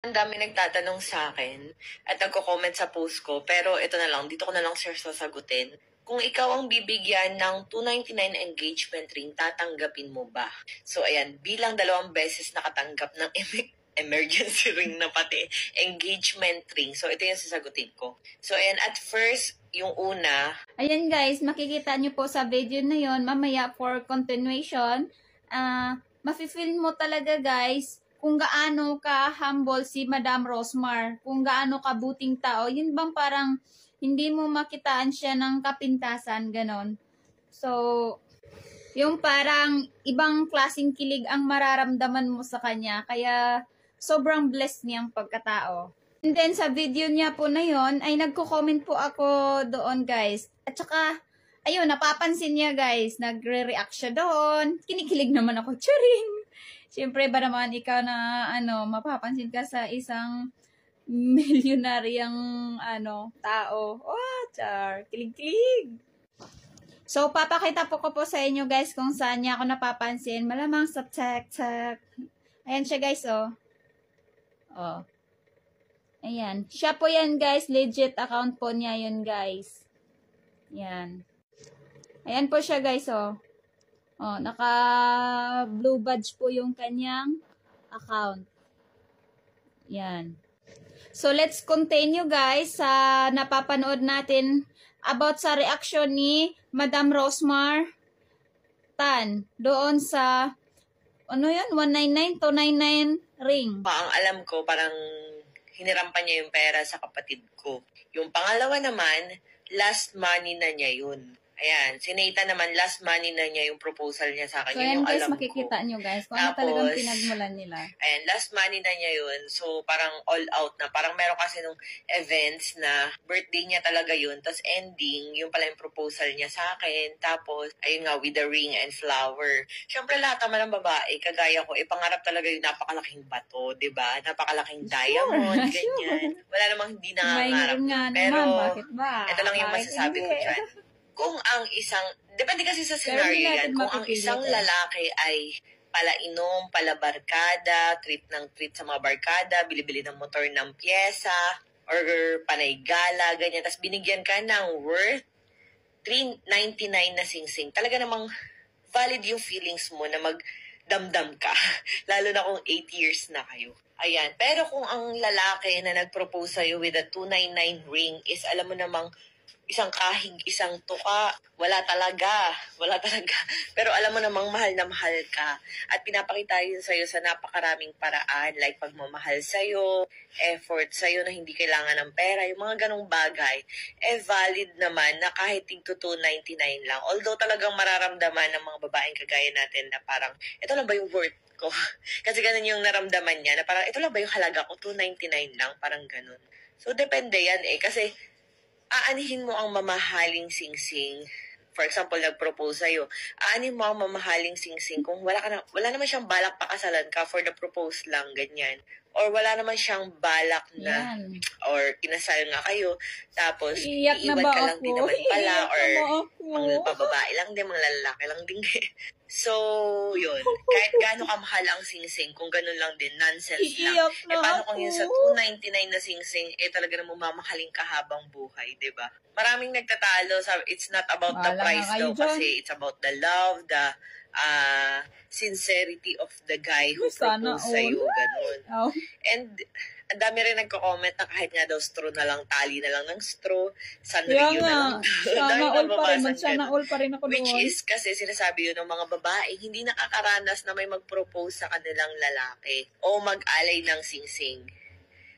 Ang dami nagtatanong sa akin at nagko-comment sa post ko, pero ito na lang, dito ko na lang sir sasagutin. Kung ikaw ang bibigyan ng 299 engagement ring, tatanggapin mo ba? So ayan, bilang 2 beses nakatanggap ng emergency ring na pati engagement ring. So ito yung sasagutin ko. So ayan, at first, yung una. Ayan guys, makikita nyo po sa video na yon mamaya for continuation. Mafe-feel mo talaga guys kung gaano ka humble si Madam Rosmar, kung gaano ka buting tao. Yun bang parang hindi mo makitaan siya ng kapintasan, ganon. So, yung parang ibang klaseng kilig ang mararamdaman mo sa kanya, kaya sobrang blessed niyang pagkatao. And then sa video niya po na yon ay nagko-comment po ako doon guys. At saka, ayun, napapansin niya guys, nagre-react siya doon. Kinikilig naman ako, churing! Siyempre ba naman ikaw na mapapansin ka sa isang milyonaryang tao. Oh, char, kilig-kilig! So, papakita po ko po sa inyo guys kung saan niya ako napapansin. Malamang sa TikTok. Ayan siya guys, oh. Oh. Ayan. Siya po yan guys. Legit account po niya yun guys. Ayan. Ayan po siya guys, oh. Oh, naka blue badge po yung kanyang account. Ayan. So, let's continue guys sa napapanood natin about sa reaction ni Madam Rosmar Tan doon sa 199 299 ring. Ang alam ko, parang hinirampan niya yung pera sa kapatid ko. Yung pangalawa naman, last money na niya yun. Ayan, si Nathan naman, last money na niya yung proposal niya sa akin. So, yan yung guys, alam makikita ko. nyo guys, kung Tapos, ano talagang pinagmulan nila. Ayan, last money na niya yun. So, parang all out na. Parang meron kasi nung events na birthday niya talaga yun. Tapos ending, yung pala yung proposal niya sa akin. Tapos, ayun nga, with the ring and flower. Siyempre, lahat naman ng babae, kagaya ko, pangarap talaga yung napakalaking bato, diba? Napakalaking diamond, ganyan. Wala namang hindi nangangarap. Pero, bakit ba? Ito lang yung masasabi ko dyan. Kung ang isang, depende kasi sa scenario yan, kung ang isang lalaki ay palainom, palabarkada, treat ng treat sa mga barkada, bili-bili ng motor ng pyesa, or panay gala, ganyan, tapos binigyan ka ng worth $399 na singsing, talaga namang valid yung feelings mo na magdamdam ka, lalo na kung 8 years na kayo. Ayan, pero kung ang lalaki na nag-propose sa'yo with a 299 ring is alam mo namang isang kahig, isang tuka, wala talaga. Pero alam mo namang mahal na mahal ka. At pinapakita yun sa'yo sa napakaraming paraan, like pagmamahal sa'yo, effort sa'yo na hindi kailangan ng pera, yung mga ganong bagay, valid naman na kahit tigto 299 lang. Although talagang mararamdaman ng mga babaeng kagaya natin na parang, ito lang ba yung worth ko? Kasi ganun yung naramdaman niya, na parang, ito lang ba yung halaga ko? 299 lang, parang ganun. So, depende yan kasi aanihin mo ang mamahaling singsing. For example, nag-propose sa'yo. Aanin mo ang mamahaling singsing kung wala naman siyang balak pakasalan ka for the propose lang, ganyan. Or wala naman siyang balak na, or kinasal nga kayo, tapos iiwan ka lang din naman pala, or mga babae lang din, mga lalaki lang din. So, yun. Kahit gaano kamahal ang singsing, kung ganun lang din, nonsense lang. Paano kung yun sa 299 na singsing, talaga namang mamahaling kahabang buhay, diba? Maraming nagtatalo, it's not about the price daw, kasi it's about the love, the sincerity of the guy who proposed sa'yo, ganun. And, ang dami rin nagko-comment na kahit nga daw straw na lang, tali na lang ng straw, Sanrio na lang. Sana all pa rin ako doon. Which is kasi sinasabi yun ng mga babae, hindi nakakaranas na may mag-propose sa kanilang lalaki o mag-alay ng singsing.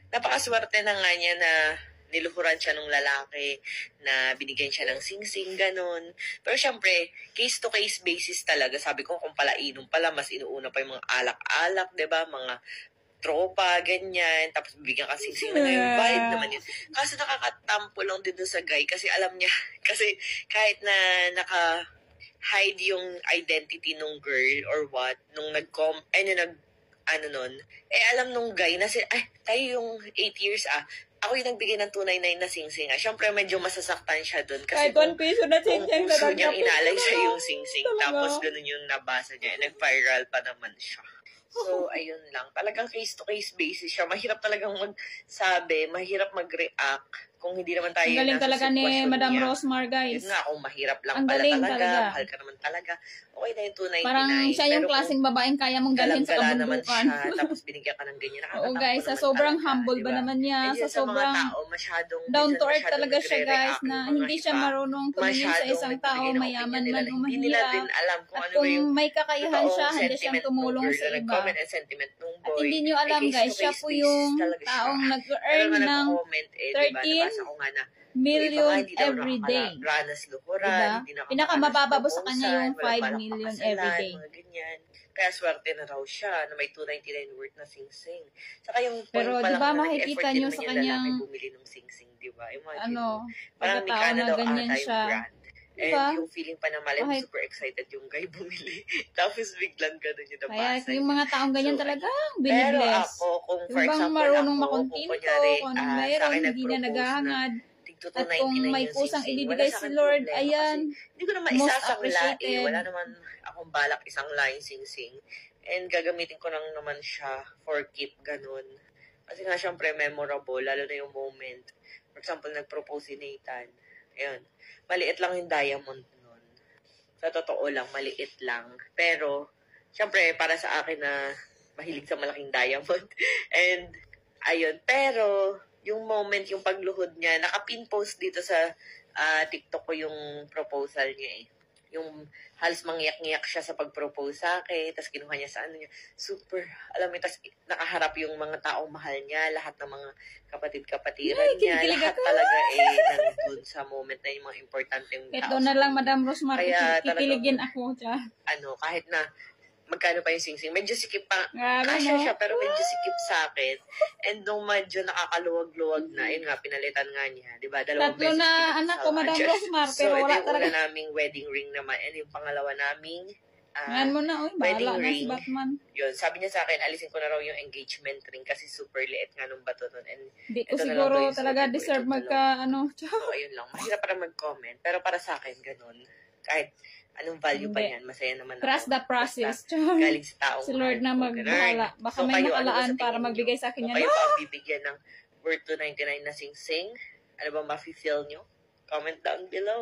Napakaswerte na nga niya na niluhuran siya ng lalaki, na binigyan siya ng singsing, ganun. Pero syempre, case-to-case basis talaga. Sabi ko, kung palainom pala, mas inuuna pa yung mga alak-alak, diba? Mga tropa, ganyan, tapos bibigyan ka singsing na ngayon, valid naman yun. Kasi nakakatampo lang din doon sa guy, kasi alam niya, kasi kahit na naka-hide yung identity nung girl or what, nung alam nung guy na tayo yung 8 years ako yung nagbigay ng 299 na singsing Siyempre, medyo masasaktan siya doon. Kasi kung puso niyang inalay sa yung singsing, tapos ganun yung nabasa niya, nag-viral pa naman siya. So, ayun lang. Talagang case-to-case basis siya. Mahirap talagang magsabi, mahirap mag-react kung hindi naman tayo Ang galing nasa talaga ni sitwasyon Madam niya. Rosmar, guys. Yun nga, kung mahirap lang Ang pala galing talaga, talaga. mahal ka naman talaga, okay na yung 299. Parang siya yung klaseng babaeng kaya mong dalhin sa galang-gala naman kabundukan. siya, tapos binigyan ka ng ganyan. Oo guys, sa sobrang humble ba naman niya, And sa yun, sa mga sobrang tao, masyadong, down to minsan earth masyadong talaga siya guys, nagre-react na yung mga hindi siya iba. marunong tumingin sa Masyadong isang tao, nagbibigay ng mayaman opinion man nila o na hindi nila din mahirap. alam kung At ano kung ba yung may kakayahan siya, totoong handa siyang sentiment nung tumulong girl sa na iba. nag-comment and sentiment nung At boy. hindi nyo alam Eh, guys, siya face-to-face po basis yung talaga siya. taong Pero nag-earn naman ng nag-comment, diba? 13 Nabasa ko nga na million hindi daw every day. nakakaranas luhuran, Diba? hindi nakakaranas Pinakamababa po sa kanya yung walang 5 balak million pakasalan, every day. mga ganyan. Kaya swerte na raw siya na may 299 worth na sing-sing. Saka yung point Pero pa lang diba na makikita nag-effort din nyo naman sa yung kanyang lalaki bumili ng sing-sing, diba? Imagine ano, mo. Parang pagkatao Mikana na daw ganyan ata yung siya. brand. Diba? And yung feeling pa na malam, Kahit- super excited yung guy bumili. Tapos biglang gano'n yung Kaya nabasa. yung mga taong ganyan So, talaga, Pero binibless. ako, kung for Yung bang example marunong ako, makontinto, kunyari, kung anong sa mayroon, akin hindi na nag-propose na naghahangad. tigto At kung 299 may yung kusang sing-sing, ibibigay wala sa si akin Lord, problema ayan, kasi hindi ko na most maisasangla appreciated. Wala naman akong balak isang line sing-sing. And gagamitin ko lang naman siya for keep, ganun. Kasi nga, syempre, memorable, lalo na yung moment. For example, nag-propose si Nathan. Ayun. Maliit lang yung diamond nun. Sa totoo lang, maliit lang. Pero, syempre, para sa akin na mahilig sa malaking diamond. And, ayun. Pero, yung moment, yung pagluhod niya, naka-pin post dito sa TikTok ko yung proposal niya eh. Yung halos mangyak-ngyak siya sa pag-propose sa akin, tapos kinuha niya sa ano niya. Super, alam mo, tapos nakaharap yung mga taong mahal niya, lahat ng mga kapatid-kapatiran niya, lahat talaga nandun sa moment na yung mga importanteng tao. Ito na lang, Madam Rosmar, Kaya kikiligin ako siya. Kahit na magkano pa yung sing-sing. Medyo sikip pa. Grabe, Kasya no? siya, pero medyo sikip sa akin. And nung medyo nakakaluwag-luwag na, yun nga, pinalitan nga niya. Diba? 2 Tatlo beses na anak ko, Madam Rosmar, pero wala yung talaga. una naming wedding ring naman, and yung pangalawa naming Ngayon mo na, wedding bahala na si ring. Batman. Yun, sabi niya sa akin, alisin ko na raw yung engagement ring kasi super liit nga nung bato nun. And Hindi ko ito na lang siguro daw yung talaga suot ko, deserve ito magka, ano. So, ayun lang. Mahirap para mag-comment. Pero para sa akin, ganun. Kahit anong value pa Hindi. yan, masaya naman ako. Trust the process. Basta, galing sa taong Si Lord na mahal ko, magbahala. ganun. Baka So, may kayo, ano ba makalaan sa para tingin magbigay nyo? sa akin Kung yan. kayo pa ang bibigyan ng worth 299 na sing-sing, ano ba mafe-feel nyo? Comment down below.